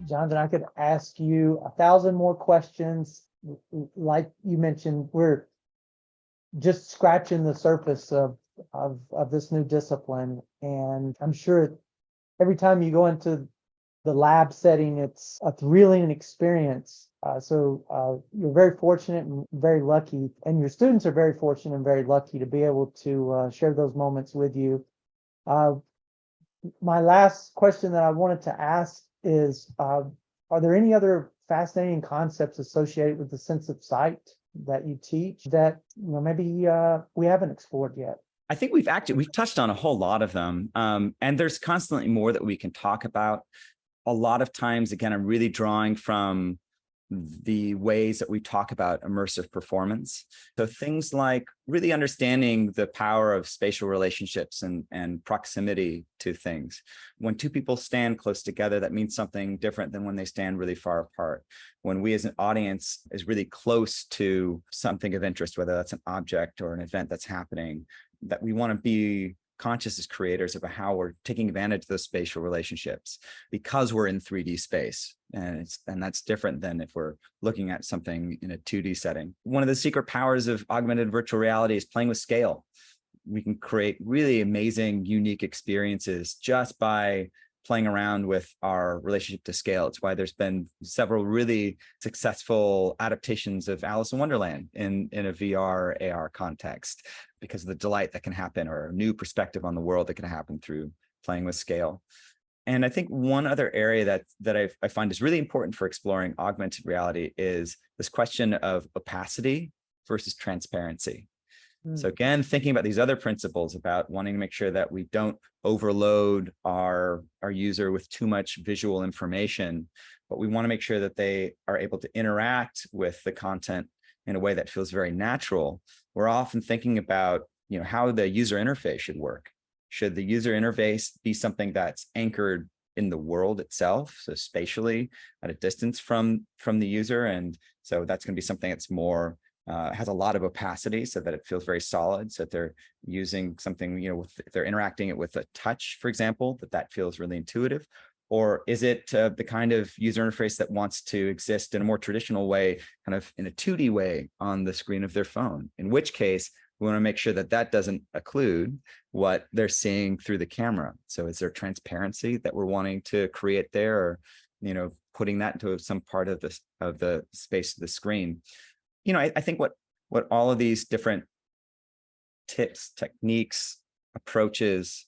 Jonathan, I could ask you 1,000 more questions. Like you mentioned, we're just scratching the surface of this new discipline. And I'm sure every time you go into the lab setting, it's a thrilling experience. So you're very fortunate and very lucky, and your students are very fortunate and very lucky to be able to share those moments with you. My last question that I wanted to ask is, are there any other fascinating concepts associated with the sense of sight that you teach that maybe we haven't explored yet? I think we've touched on a whole lot of them, and there's constantly more that we can talk about. A lot of times, again, I'm really drawing from the ways that we talk about immersive performance. So things like really understanding the power of spatial relationships and proximity to things. When two people stand close together, that means something different than when they stand really far apart. When we as an audience is really close to something of interest, whether that's an object or an event that's happening, that we want to be conscious as creators about how we're taking advantage of those spatial relationships because we're in 3D space. And that's different than if we're looking at something in a 2D setting. One of the secret powers of augmented virtual reality is playing with scale. We can create really amazing, unique experiences just by playing around with our relationship to scale. It's why there's been several really successful adaptations of Alice in Wonderland in a VR, AR context, because of the delight that can happen or a new perspective on the world that can happen through playing with scale. And I think one other area that I find is really important for exploring augmented reality is this question of opacity versus transparency. So again, thinking about these other principles about wanting to make sure that we don't overload our user with too much visual information, but we want to make sure that they are able to interact with the content in a way that feels very natural. We're often thinking about, how the user interface should work. Should the user interface be something that's anchored in the world itself, so spatially at a distance from the user? And so that's going to be something that's more has a lot of opacity so that it feels very solid, so that they're using something, if they're interacting it with a touch, for example, that feels really intuitive. Or is it the kind of user interface that wants to exist in a more traditional way, kind of in a 2D way on the screen of their phone? In which case, we want to make sure that doesn't occlude what they're seeing through the camera. So is there transparency that we're wanting to create there, or, putting that into some part of the space of the screen? I think what all of these different tips, techniques, approaches,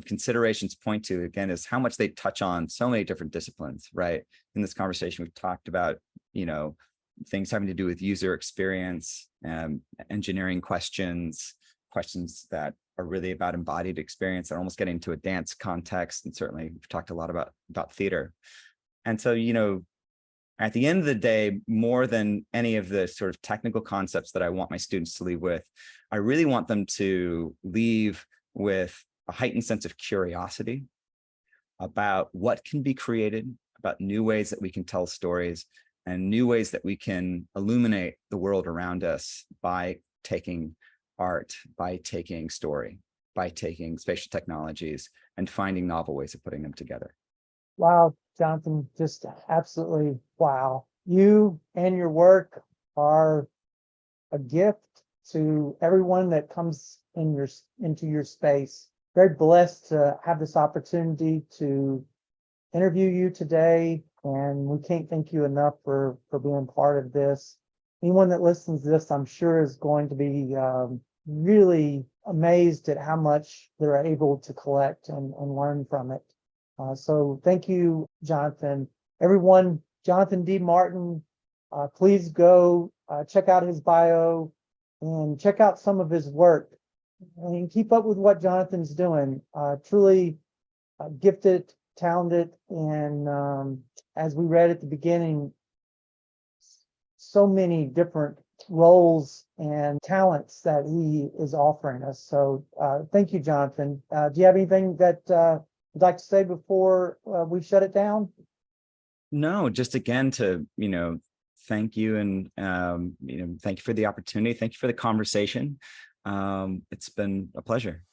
considerations point to, again, is how much they touch on so many different disciplines, right? In this conversation, we've talked about, things having to do with user experience, engineering questions that are really about embodied experience and almost getting to a dance context. And certainly we've talked a lot about theater. And so, at the end of the day, more than any of the sort of technical concepts that I want my students to leave with, I really want them to leave with a heightened sense of curiosity about what can be created, about new ways that we can tell stories, and new ways that we can illuminate the world around us by taking art, by taking story, by taking spatial technologies, and finding novel ways of putting them together. Wow, Jonathan, just absolutely wow. You and your work are a gift to everyone that comes into your space. Very blessed to have this opportunity to interview you today, and we can't thank you enough for being part of this. Anyone that listens to this, I'm sure, is going to be really amazed at how much they're able to collect and learn from it. So thank you, Jonathan. Everyone, Jonathan D. Martin, please go check out his bio and check out some of his work and keep up with what Jonathan's doing. Truly gifted, talented, and as we read at the beginning, so many different roles and talents that he is offering us. So thank you, Jonathan. Do you have anything that you'd like to say before we shut it down? No, just again to, thank you, and, thank you for the opportunity. Thank you for the conversation. It's been a pleasure.